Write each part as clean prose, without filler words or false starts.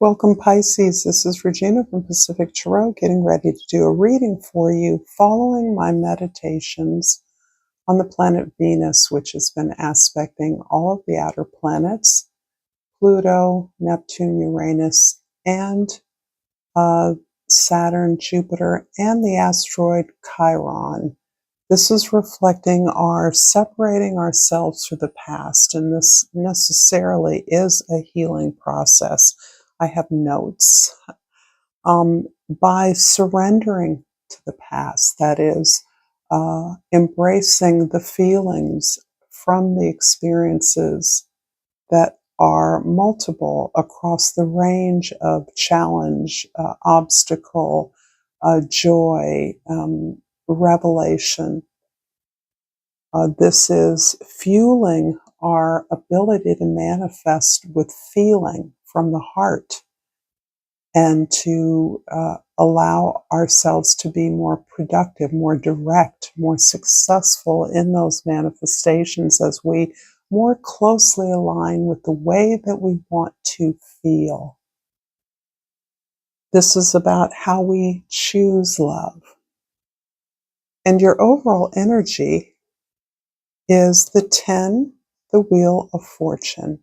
Welcome, Pisces. This is Regina from Pacific Tarot, getting ready to do a reading for you following my meditations on the planet Venus, which has been aspecting all of the outer planets, Pluto, Neptune, Uranus, and Saturn, Jupiter, and the asteroid Chiron. This is reflecting our separating ourselves from the past, and this necessarily is a healing process. I have notes. By surrendering to the past, that is, embracing the feelings from the experiences that are multiple across the range of challenge, obstacle, joy, revelation. This is fueling our ability to manifest with feeling from the heart and to allow ourselves to be more productive, more direct, more successful in those manifestations as we more closely align with the way that we want to feel. This is about how we choose love. And your overall energy is the 10, the Wheel of Fortune.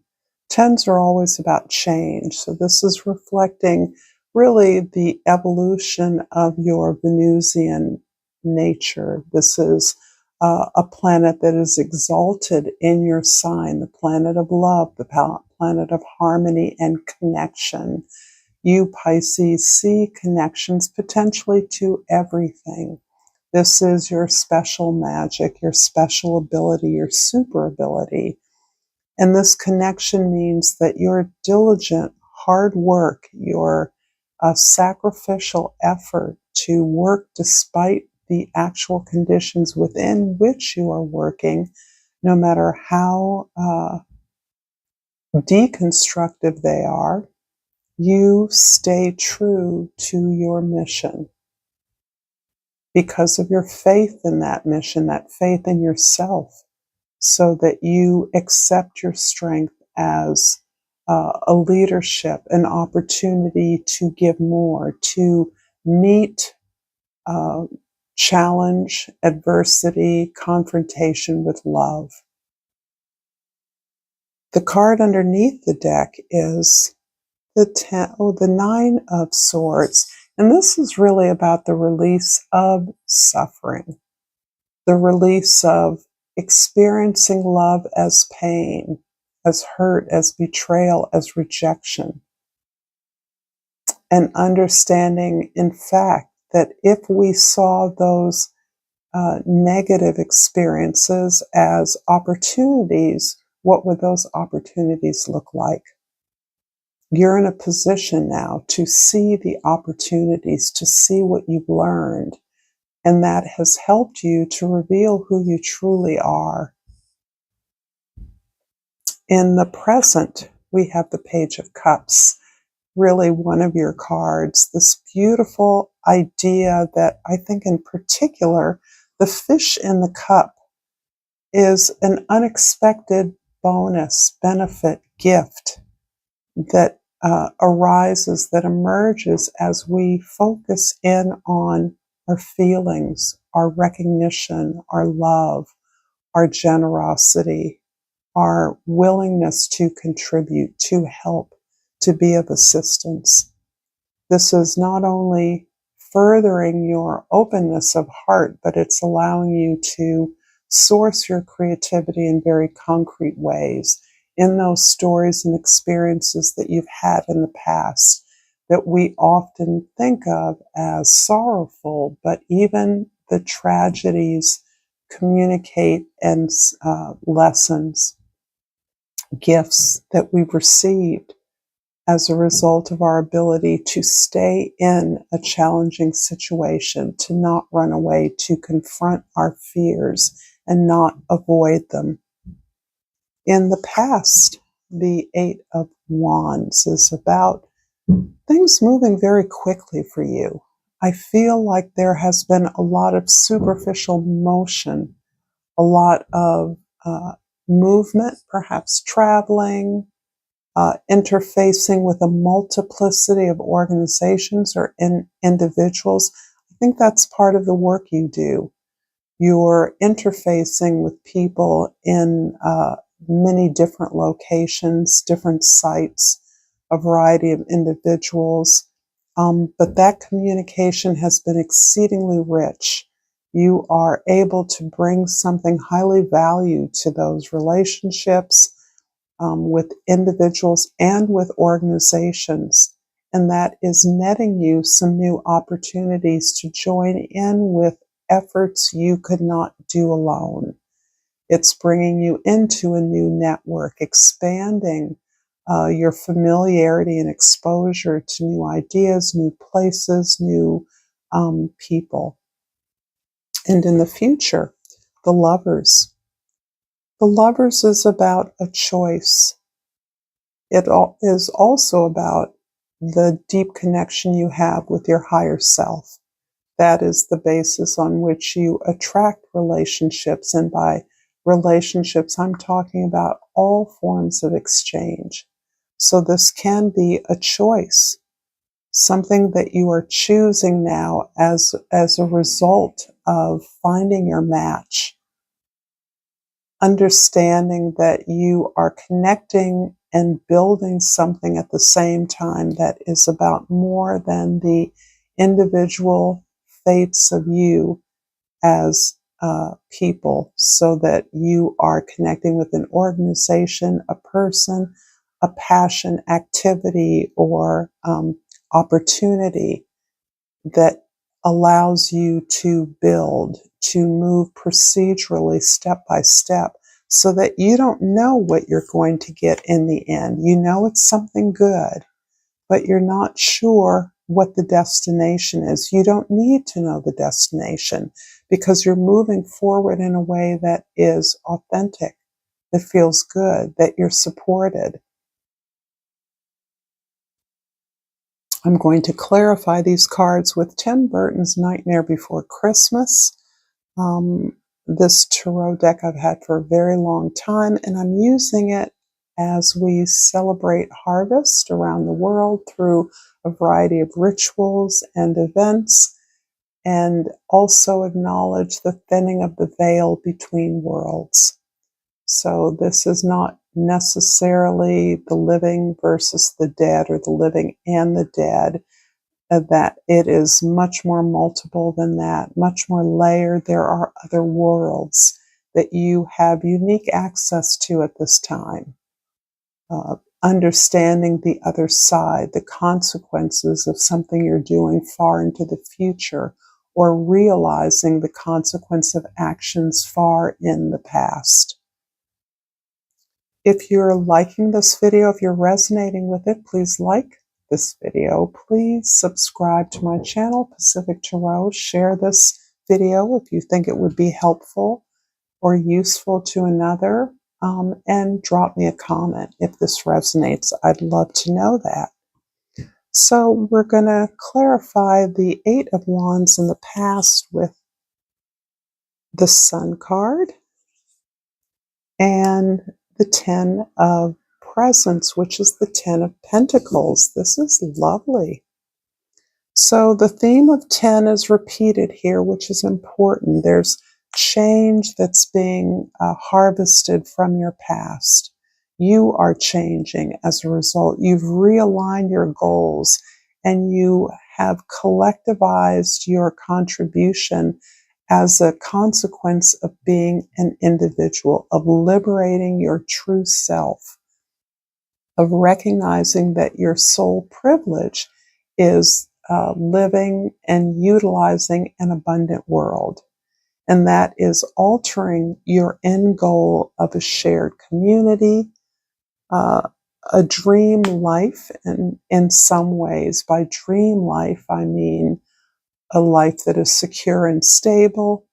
10s are always about change. So this is reflecting really the evolution of your Venusian nature. This is a planet that is exalted in your sign, the planet of love, the planet of harmony and connection. You, Pisces, see connections potentially to everything. This is your special magic, your special ability, your super ability. And this connection means that your diligent, hard work, your sacrificial effort to work despite the actual conditions within which you are working, no matter how deconstructive they are, you stay true to your mission because of your faith in that mission, that faith in yourself, so that you accept your strength as a leadership, an opportunity to give more, to meet challenge, adversity, confrontation with love. The card underneath the deck is the 9 of Swords. And this is really about the release of suffering, the release of experiencing love as pain, as hurt, as betrayal, as rejection. And understanding, in fact, that if we saw those negative experiences as opportunities, what would those opportunities look like? You're in a position now to see the opportunities, to see what you've learned, and that has helped you to reveal who you truly are. In the present, we have the Page of Cups, really one of your cards, this beautiful idea that I think in particular, the fish in the cup is an unexpected bonus, benefit, gift that arises, that emerges as we focus in on our feelings, our recognition, our love, our generosity, our willingness to contribute, to help, to be of assistance. This is not only furthering your openness of heart, but it's allowing you to source your creativity in very concrete ways in those stories and experiences that you've had in the past that we often think of as sorrowful, but even the tragedies communicate and lessons, gifts that we've received as a result of our ability to stay in a challenging situation, to not run away, to confront our fears and not avoid them. In the past, the 8 of Wands is about things moving very quickly for you. I feel like there has been a lot of superficial motion, a lot of movement, perhaps traveling, interfacing with a multiplicity of organizations or individuals. I think that's part of the work you do. You're interfacing with people in many different locations, different sites, a variety of individuals. But that communication has been exceedingly rich. You are able to bring something highly valued to those relationships with individuals and with organizations. And that is netting you some new opportunities to join in with efforts you could not do alone. It's bringing you into a new network, expanding your familiarity and exposure to new ideas, new places, new people. And in the future, the lovers. The lovers is about a choice. It is also about the deep connection you have with your higher self. That is the basis on which you attract relationships. And by relationships, I'm talking about all forms of exchange. So this can be a choice, something that you are choosing now as a result of finding your match, understanding that you are connecting and building something at the same time that is about more than the individual fates of you as people, so that you are connecting with an organization, a person, a passion, activity, or opportunity that allows you to build, to move procedurally step by step, so that you don't know what you're going to get in the end. You know it's something good, but you're not sure what the destination is. You don't need to know the destination because you're moving forward in a way that is authentic, that feels good, that you're supported. I'm going to clarify these cards with Tim Burton's Nightmare Before Christmas. This tarot deck I've had for a very long time, and I'm using it as we celebrate harvest around the world through a variety of rituals and events, and also acknowledge the thinning of the veil between worlds. So this is not necessarily the living versus the dead, or the living and the dead. That it is much more multiple than that, much more layered. There are other worlds that you have unique access to at this time. Understanding the other side, the consequences of something you're doing far into the future, or realizing the consequence of actions far in the past. If you're liking this video, if you're resonating with it, please like this video. Please subscribe to my channel, Pacific Tarot. Share this video if you think it would be helpful or useful to another, and drop me a comment if this resonates. I'd love to know that. So we're going to clarify the Eight of Wands in the past with the Sun card and the Ten of Presents, which is the Ten of Pentacles. This is lovely. So the theme of 10 is repeated here, which is important. There's change that's being harvested from your past. You are changing as a result. You've realigned your goals, and you have collectivized your contribution as a consequence of being an individual, of liberating your true self, of recognizing that your sole privilege is living and utilizing an abundant world. And that is altering your end goal of a shared community, a dream life. And in some ways, by dream life, I mean a life that is secure and stable,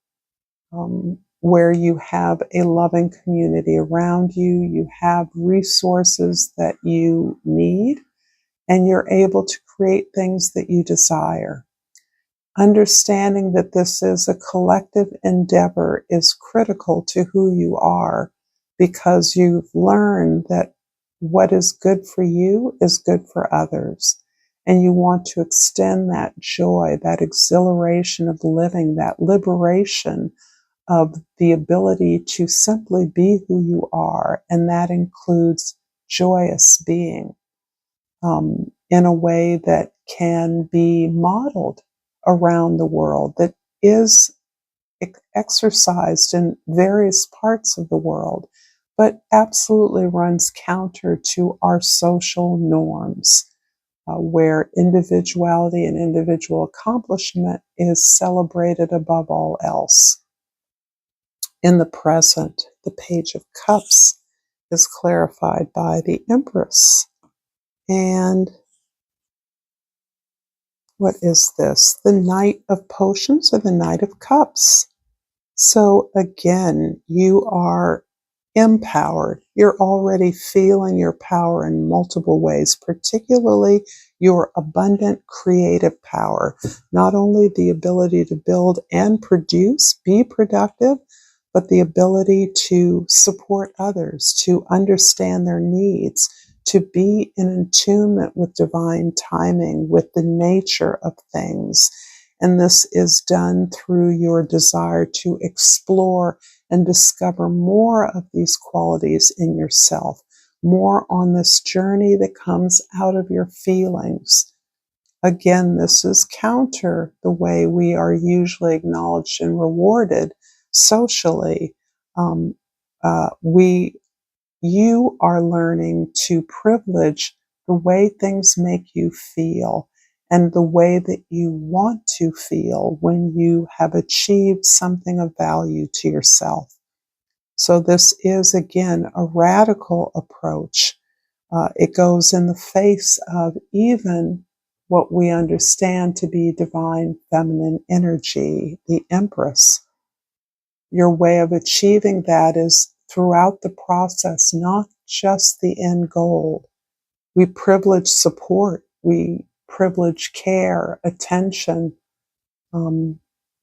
where you have a loving community around you, you have resources that you need, and you're able to create things that you desire. Understanding that this is a collective endeavor is critical to who you are, because you've learned that what is good for you is good for others. And you want to extend that joy, that exhilaration of living, that liberation of the ability to simply be who you are. And that includes joyous being in a way that can be modeled around the world, that is exercised in various parts of the world, but absolutely runs counter to our social norms, where individuality and individual accomplishment is celebrated above all else. In the present, the Page of Cups is clarified by the Empress. And what is this? The Knight of Potions or the Knight of Cups? So again, you are empowered. You're already feeling your power in multiple ways, particularly your abundant creative power. Not only the ability to build and produce, be productive, but the ability to support others, to understand their needs, to be in attunement with divine timing, with the nature of things. And this is done through your desire to explore and discover more of these qualities in yourself, more on this journey that comes out of your feelings. Again, this is counter the way we are usually acknowledged and rewarded socially. Um, you are learning to privilege the way things make you feel and the way that you want to feel when you have achieved something of value to yourself. So this is, again, a radical approach. It goes in the face of even what we understand to be divine feminine energy, the Empress. Your way of achieving that is throughout the process, not just the end goal. We privilege support, we privilege care, attention,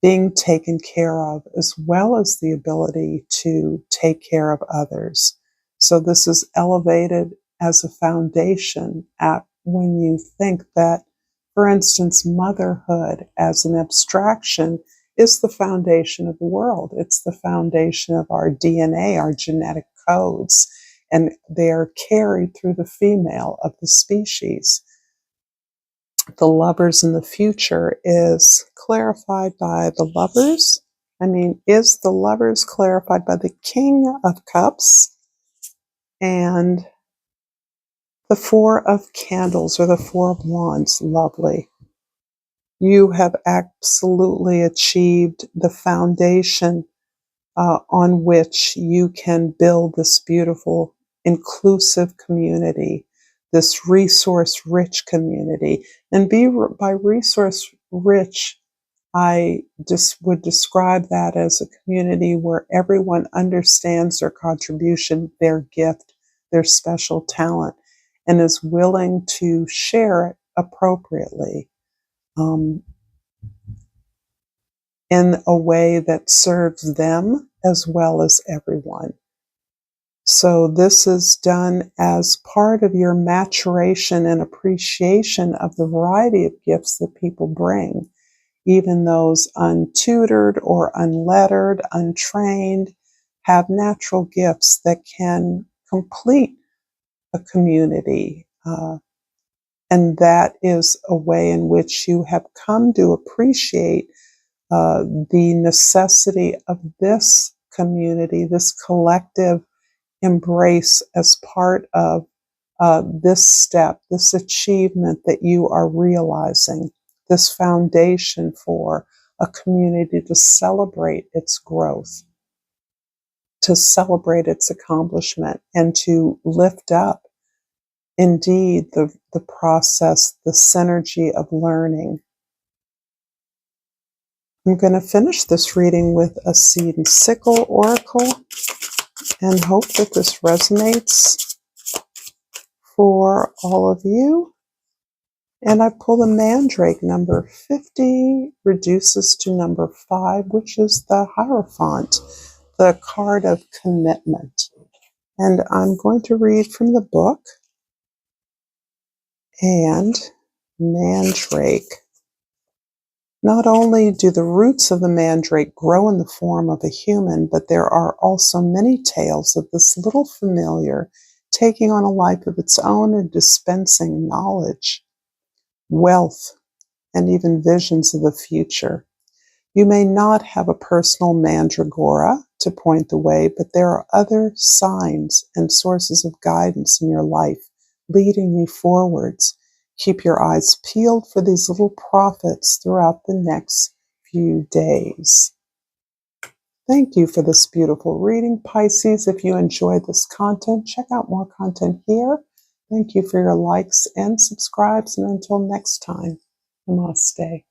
being taken care of, as well as the ability to take care of others. So this is elevated as a foundation at when you think that, for instance, motherhood as an abstraction is the foundation of the world. It's the foundation of our DNA, our genetic codes, and they are carried through the female of the species. The Lovers in the future is clarified by the Lovers. Is the Lovers clarified by the King of Cups and the Four of Candles or the Four of Wands? Lovely. You have absolutely achieved the foundation on which you can build this beautiful, inclusive community, this resource-rich community. And by resource-rich, I just would describe that as a community where everyone understands their contribution, their gift, their special talent, and is willing to share it appropriately. In a way that serves them as well as everyone. So this is done as part of your maturation and appreciation of the variety of gifts that people bring, even those untutored or unlettered, untrained, have natural gifts that can complete a community. And that is a way in which you have come to appreciate the necessity of this community, this collective embrace as part of this step, this achievement that you are realizing, this foundation for a community to celebrate its growth, to celebrate its accomplishment, and to lift up, indeed, the process, the synergy of learning. I'm going to finish this reading with a Seed and Sickle Oracle and hope that this resonates for all of you. And I pull the Mandrake. Number 50 reduces to number 5, which is the Hierophant, the card of commitment. And I'm going to read from the book. And mandrake. Not only do the roots of the mandrake grow in the form of a human, but there are also many tales of this little familiar taking on a life of its own and dispensing knowledge, wealth, and even visions of the future. You may not have a personal mandragora to point the way, but there are other signs and sources of guidance in your life leading you forwards. Keep your eyes peeled for these little prophets throughout the next few days. Thank you for this beautiful reading, Pisces. If you enjoyed this content, check out more content here. Thank you for your likes and subscribes. And until next time, namaste.